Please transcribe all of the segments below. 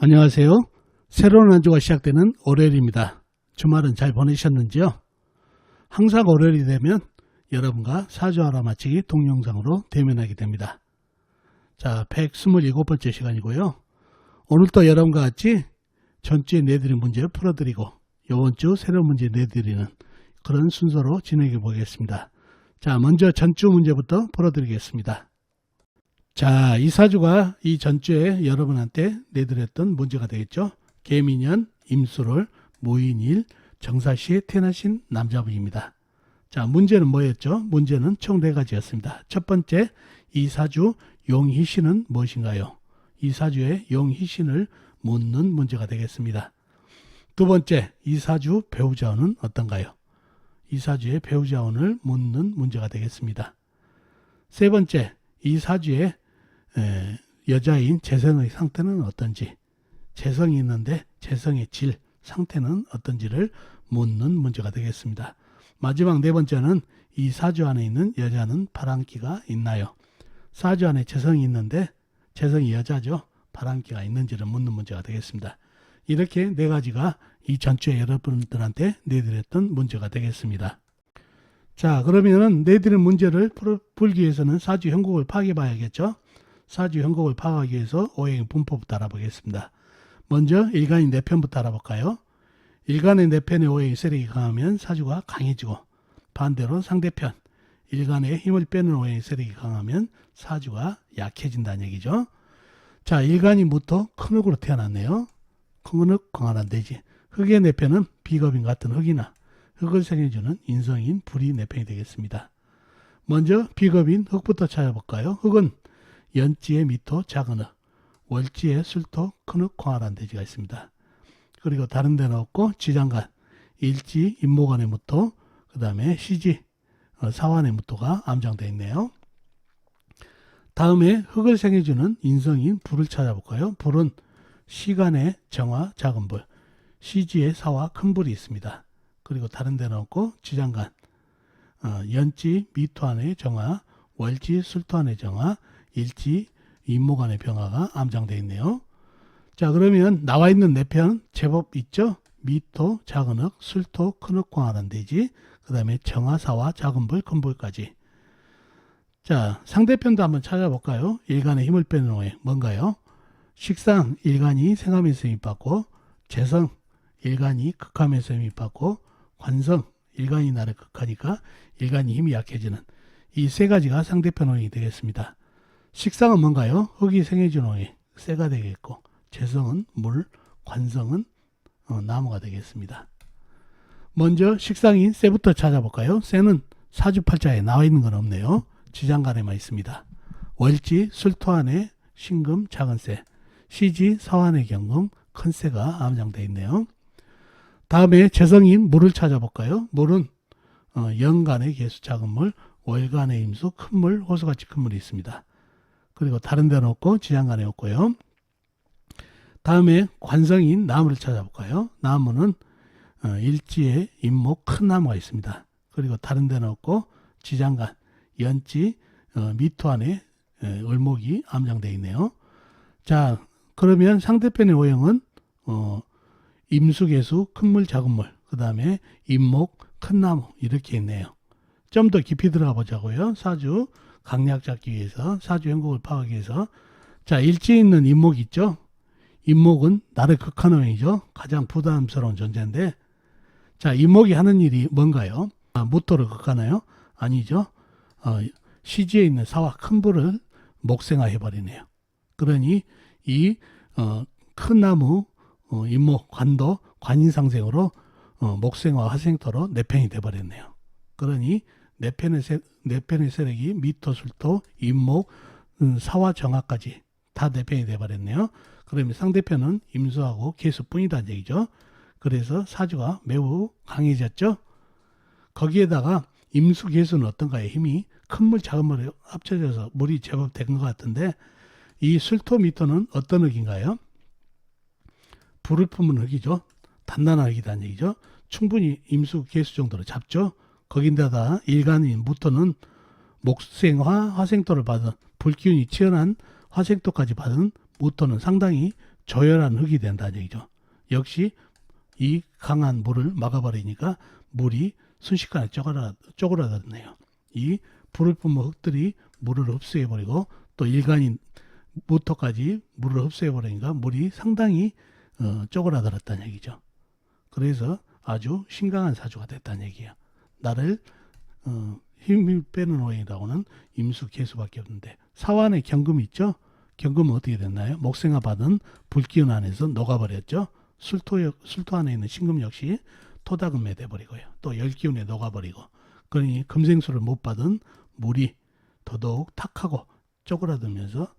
안녕하세요. 새로운 한 주가 시작되는 월요일입니다. 주말은 잘 보내셨는지요? 항상 월요일이 되면 여러분과 사주 알아맞히기 동영상으로 대면하게 됩니다. 자, 127번째 시간이고요. 오늘도 여러분과 같이 전주에 내드린 문제를 풀어드리고 이번 주 새로운 문제 내드리는 그런 순서로 진행해 보겠습니다. 자, 먼저 전주 문제부터 풀어드리겠습니다. 자, 이 사주가 이 전주에 여러분한테 내드렸던 문제가 되겠죠. 개미년 임술월 모인일 정사시에 태어나신 남자분입니다. 자, 문제는 뭐였죠? 문제는 총 4가지였습니다. 첫 번째, 이 사주 용희신은 무엇인가요? 이 사주의 용희신을 묻는 문제가 되겠습니다. 두 번째, 이 사주 배우자운은 어떤가요? 이 사주의 배우자운을 묻는 문제가 되겠습니다. 세 번째, 이 사주의 여자인 재성의 상태는 어떤지, 재성이 있는데 재성의 질, 상태는 어떤지를 묻는 문제가 되겠습니다. 마지막 네 번째는 이 사주 안에 있는 여자는 바람기가 있나요? 사주 안에 재성이 있는데 재성이 여자죠. 바람기가 있는지를 묻는 문제가 되겠습니다. 이렇게 4가지가 이 전주에 여러분들한테 내드렸던 문제가 되겠습니다. 자, 그러면은 내드린 문제를 풀기 위해서는 사주 형국을 파악해 봐야겠죠. 사주 형국을 파악하기 위해서 오행의 분포부터 알아보겠습니다. 먼저 일간인 내편부터 알아볼까요? 일간의 내편의 오행의 세력이 강하면 사주가 강해지고, 반대로 상대편 일간의 힘을 빼는 오행의 세력이 강하면 사주가 약해진다는 얘기죠. 자, 일간이 무토 큰 흙으로 태어났네요. 큰 흙 광활한 대지. 흙의 내편은 비겁인 같은 흙이나 흙을 생해주는 인성인 불이 내편이 되겠습니다. 먼저 비겁인 흙부터 찾아볼까요? 흙은 연지에 미토 작은 흙, 월지에 술토 큰 흙 광활한 대지가 있습니다. 그리고 다른 데는 없고 지장간, 일지 임목안의 무토, 그 다음에 시지 사환의 무토가 암장되어 있네요. 다음에 흙을 생해주는 인성인 불을 찾아볼까요? 불은 시간의 정화 작은 불, 시지에 사화 큰 불이 있습니다. 그리고 다른 데는 없고 지장간, 연지 미토안의 정화, 월지 술토안의 정화, 일지 임목안의 병화가 암장되어 있네요. 자, 그러면 나와 있는 내편 제법 있죠? 미토, 작은 흙, 술토, 큰 흙, 광활한 대지, 그 다음에 정화, 사화, 작은 불, 큰 불까지. 자, 상대편도 한번 찾아볼까요? 일간의 힘을 빼는 오행 뭔가요? 식상 일간이 생하면서 힘받고, 재성 일간이 극하면서 힘받고, 관성 일간이 나를 극하니까 일간이 힘이 약해지는 이 3가지가 상대편 오행이 되겠습니다. 식상은 뭔가요? 흙이 생해주는 오행 쇠가 되겠고, 재성은 물, 관성은 나무가 되겠습니다. 먼저 식상인 쇠부터 찾아볼까요? 쇠는 사주팔자에 나와 있는 건 없네요. 지장간에만 있습니다. 월지 술토안에 신금 작은 쇠, 시지 사환의 경금 큰 쇠가 암장되어 있네요. 다음에 재성인 물을 찾아볼까요? 물은 연간의 개수 작은 물, 월간의 임수 큰 물, 호수같이 큰 물이 있습니다. 그리고 다른 데는 없고 지장간에 없고요. 다음에 관성인 나무를 찾아볼까요? 나무는 일지에 임목 큰 나무가 있습니다. 그리고 다른 데는 없고 지장간, 연지, 미토 안에 을목이 암장되어 있네요. 자, 그러면 상대편의 오행은 임수개수 큰물 작은물, 그 다음에 임목 큰 나무 이렇게 있네요. 좀 더 깊이 들어가 보자고요. 사주 강약 잡기 위해서, 사주 형국을 파악하기 위해서. 자, 일지에 있는 임목이 있죠. 임목은 나를 극하는 오행이죠. 가장 부담스러운 존재인데, 자, 임목이 하는 일이 뭔가요? 무토를 극하나요? 아니죠. 시지에 있는 사화 큰 불을 목생화 해버리네요. 그러니 이 큰 나무 임목 관도 관인상생으로 목생화 화생토로 내편이 돼버렸네요. 그러니 내편의 세력이 미토, 술토, 임목, 사화, 정화까지 다 내편이 돼버렸네요. 그러면 상대편은 임수하고 개수뿐이다는 얘기죠. 그래서 사주가 매우 강해졌죠. 거기에다가 임수, 개수는 어떤가요? 힘이 큰 물, 작은 물이 합쳐져서 물이 제법 된 것 같은데, 이 술토, 미토는 어떤 흙인가요? 불을 품은 흙이죠. 단단한 흙이라는 얘기죠. 충분히 임수, 개수 정도로 잡죠. 거긴데다 일간인 무토는 목생화, 화생토를 받은 불기운이 치열한 화생토까지 받은 무토는 상당히 저열한 흙이 된다는 얘기죠. 역시 이 강한 물을 막아버리니까 물이 순식간에 쪼그라들네요. 이 불을 뿜은 흙들이 물을 흡수해버리고 또 일간인 모터까지 물을 흡수해버리니까 물이 상당히 쪼그라들었다는 얘기죠. 그래서 아주 심각한 사주가 됐다는 얘기예요. 나를 힘을 빼는 원인이라고는 임수, 개수밖에 없는데 사환에 경금이 있죠. 경금은 어떻게 됐나요? 목생화 받은 불기운 안에서 녹아버렸죠. 술토 안에 있는 신금 역시 토다금에 돼버리고요. 또 열기운에 녹아버리고 그러니 금생수를 못 받은 물이 더더욱 탁하고 쪼그라들면서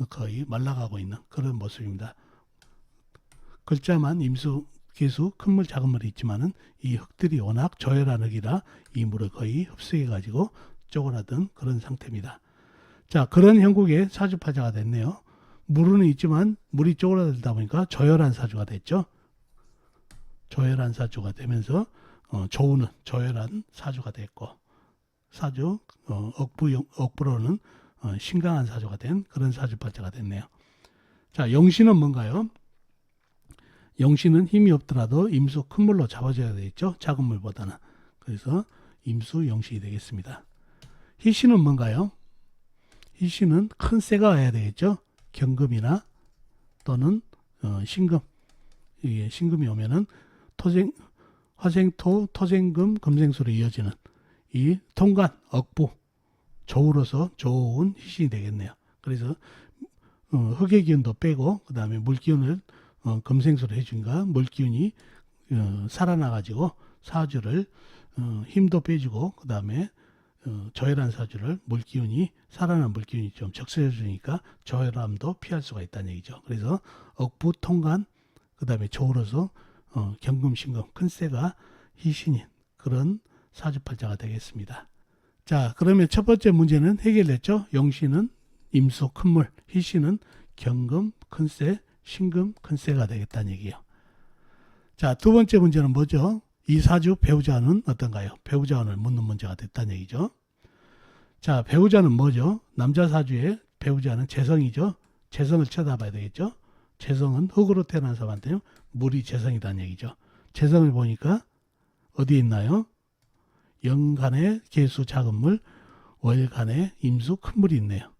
거의 말라가고 있는 그런 모습입니다. 글자만 임수, 개수, 큰 물, 작은 물이 있지만은 이 흙들이 워낙 저열한 흙이라 이 물을 거의 흡수해가지고 쪼그라든 그런 상태입니다. 자, 그런 형국의 사주파자가 됐네요. 물은 있지만 물이 쪼그라들다 보니까 저열한 사주가 됐죠. 저열한 사주가 되면서 조우는 저열한 사주가 됐고 사주 억부로는 심강한 사주가 된 그런 사주파자가 됐네요. 자, 영신은 뭔가요? 영신은 힘이 없더라도 임수 큰 물로 잡아줘야 되겠죠. 작은 물보다는. 그래서 임수 영신이 되겠습니다. 희신은 뭔가요? 희신은 큰 새가 와야 되겠죠. 경금이나 또는 신금. 이게 신금이 오면은 화생토, 토생금, 금생수로 이어지는 이 통관, 억부, 조우로서 좋은 희신이 되겠네요. 그래서 흙의 기운도 빼고 그 다음에 물기운을 금생수로 해주니까 물기운이 살아나가지고 사주를 힘도 빼주고 그 다음에 저열한 사주를 물기운이 살아난 물기운이 좀 적셔주니까 저열함도 피할 수가 있다는 얘기죠. 그래서 억부, 통관, 그 다음에 조우로서 경금, 신금, 큰새가 희신인 그런 사주팔자가 되겠습니다. 자, 그러면 첫 번째 문제는 해결됐죠. 영신은 임수, 큰물, 희신은 경금, 큰새, 신금, 큰새가 되겠다는 얘기예요. 자, 두 번째 문제는 뭐죠? 이 사주 배우자는 어떤가요? 배우자원을 묻는 문제가 됐다는 얘기죠. 자, 배우자는 뭐죠? 남자 사주의 배우자는 재성이죠. 재성을 쳐다봐야 되겠죠. 재성은 흙으로 태어난 사람한테는 물이 재성이라는 얘기죠. 재성을 보니까 어디에 있나요? 영간에 개수 작은 물, 월간에 임수 큰 물이 있네요.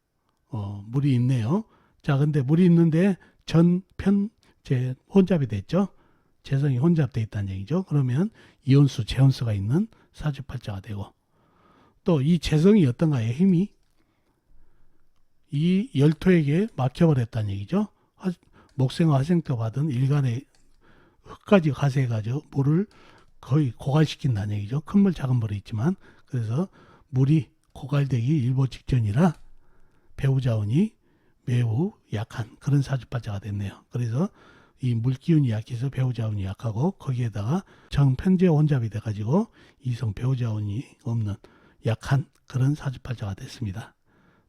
물이 있네요. 자, 근데 물이 있는데 전편제 혼잡이 됐죠. 재성이 혼잡되어 있다는 얘기죠. 그러면 이온수, 재온수가 있는 사주팔자가 되고 또 이 재성이 어떤가요? 힘이 이 열토에게 막혀버렸다는 얘기죠. 목생화 화생토 받은 일간의 흙까지 가세해가지고 물을 거의 고갈시킨다는 얘기죠. 큰 물, 작은 물이 있지만 그래서 물이 고갈되기 일보 직전이라 배우자운이 매우 약한 그런 사주팔자가 됐네요. 그래서 이 물기운이 약해서 배우자운이 약하고 거기에다가 정편제 혼잡이 돼가지고 이성 배우자운이 없는 약한 그런 사주팔자가 됐습니다.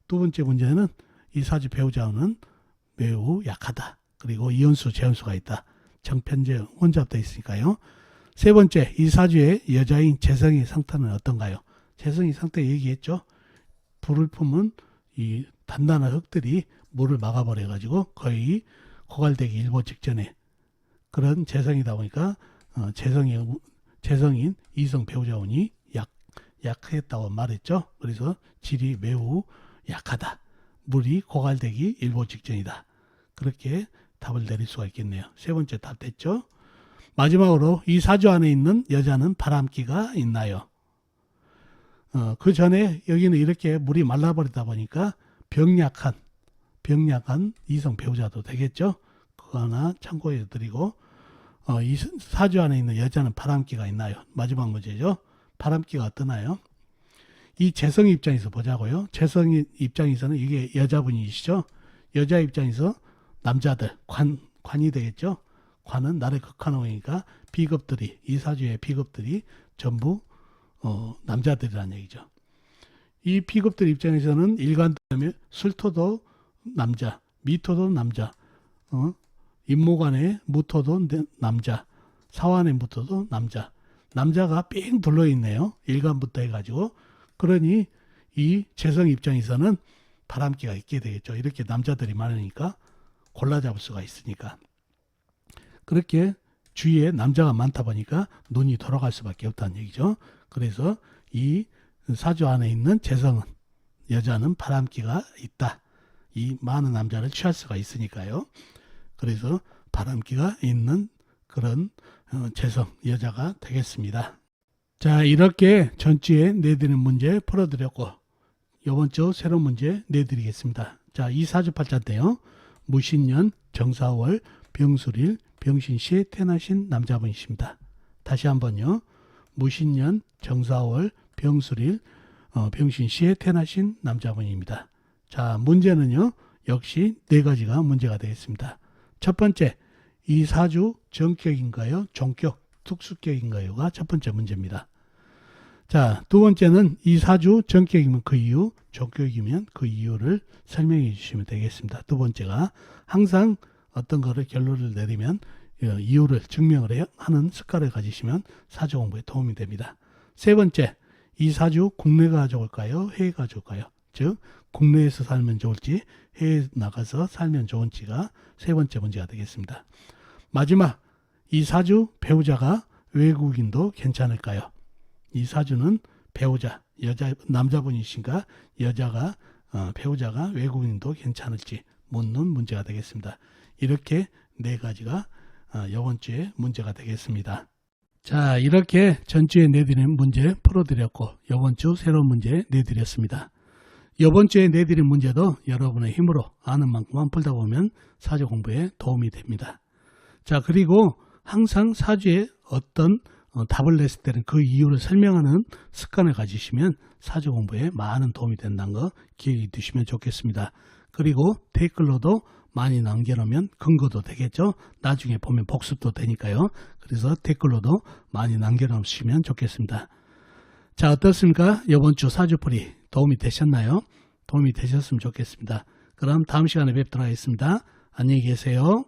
두 번째 문제는 이 사주 배우자운은 매우 약하다. 그리고 이온수, 재온수가 있다. 정편제 혼잡되어 있으니까요. 세 번째, 이 사주의 여자인 재성의 상태는 어떤가요? 재성의 상태 얘기했죠. 불을 품은 이 단단한 흙들이 물을 막아버려가지고 거의 고갈되기 일보 직전에 그런 재성이다 보니까 재성인 이성 배우자운이 약했다고 말했죠. 그래서 질이 매우 약하다. 물이 고갈되기 일보 직전이다. 그렇게 답을 내릴 수가 있겠네요. 세 번째 답 됐죠. 마지막으로 이 사주 안에 있는 여자는 바람기가 있나요? 그 전에 여기는 이렇게 물이 말라버리다 보니까 병약한 이성 배우자도 되겠죠. 그거 하나 참고해 드리고 이 사주 안에 있는 여자는 바람기가 있나요? 마지막 문제죠. 바람기가 어떠나요? 이 재성 입장에서 보자고요. 재성 입장에서는 이게 여자분이시죠. 여자 입장에서 남자들 관이 되겠죠. 관은 나를 극한호이니까 비겁들이 이 사주의 비겁들이 전부 남자들이라는 얘기죠. 이 비겁들 입장에서는 일간되면 술토도 남자, 미토도 남자, 임모간의 무토도 남자, 사환의 무토도 남자. 남자가 삥 둘러있네요. 일간부터 해가지고. 그러니 이 재성 입장에서는 바람기가 있게 되겠죠. 이렇게 남자들이 많으니까 골라 잡을 수가 있으니까. 그렇게 주위에 남자가 많다 보니까 눈이 돌아갈 수밖에 없다는 얘기죠. 그래서 이 사주 안에 있는 재성은, 여자는 바람기가 있다. 이 많은 남자를 취할 수가 있으니까요. 그래서 바람기가 있는 그런 재성, 여자가 되겠습니다. 자, 이렇게 전주에 내드리는 문제 풀어드렸고, 이번 주 새로운 문제 내드리겠습니다. 자, 이 사주팔자인데요. 무신년 정사월 병술일 병신시에 태어나신 남자분이십니다. 다시 한번요. 무신년 정사월 병술일 병신시에 태어나신 남자분입니다. 자, 문제는요. 역시 네 가지가 문제가 되겠습니다. 첫 번째, 이 사주 정격인가요? 종격, 특수격인가요가 첫 번째 문제입니다. 자, 두 번째는 이 사주 정격이면 그 이유, 종격이면 그 이유를 설명해 주시면 되겠습니다. 두 번째가 항상 어떤 거를 결론을 내리면 이유를 증명을 하는 습관을 가지시면 사주 공부에 도움이 됩니다. 세 번째, 이 사주 국내가 좋을까요? 해외가 좋을까요? 즉 국내에서 살면 좋을지 해외에 나가서 살면 좋은지가 세 번째 문제가 되겠습니다. 마지막, 이 사주 배우자가 외국인도 괜찮을까요? 이 사주는 배우자, 남자분이신가 배우자가 외국인도 괜찮을지 묻는 문제가 되겠습니다. 이렇게 네 가지가 이번 주에 문제가 되겠습니다. 자, 이렇게 전주에 내드린 문제 풀어드렸고 이번 주 새로운 문제 내드렸습니다. 이번 주에 내드린 문제도 여러분의 힘으로 아는 만큼만 풀다 보면 사주 공부에 도움이 됩니다. 자, 그리고 항상 사주에 어떤 답을 냈을 때는 그 이유를 설명하는 습관을 가지시면 사주 공부에 많은 도움이 된다는 거 기억해 두시면 좋겠습니다. 그리고 댓글로도 많이 남겨놓으면 근거도 되겠죠. 나중에 보면 복습도 되니까요. 그래서 댓글로도 많이 남겨놓으시면 좋겠습니다. 자, 어떻습니까? 이번 주 사주풀이 도움이 되셨나요? 도움이 되셨으면 좋겠습니다. 그럼 다음 시간에 뵙도록 하겠습니다. 안녕히 계세요.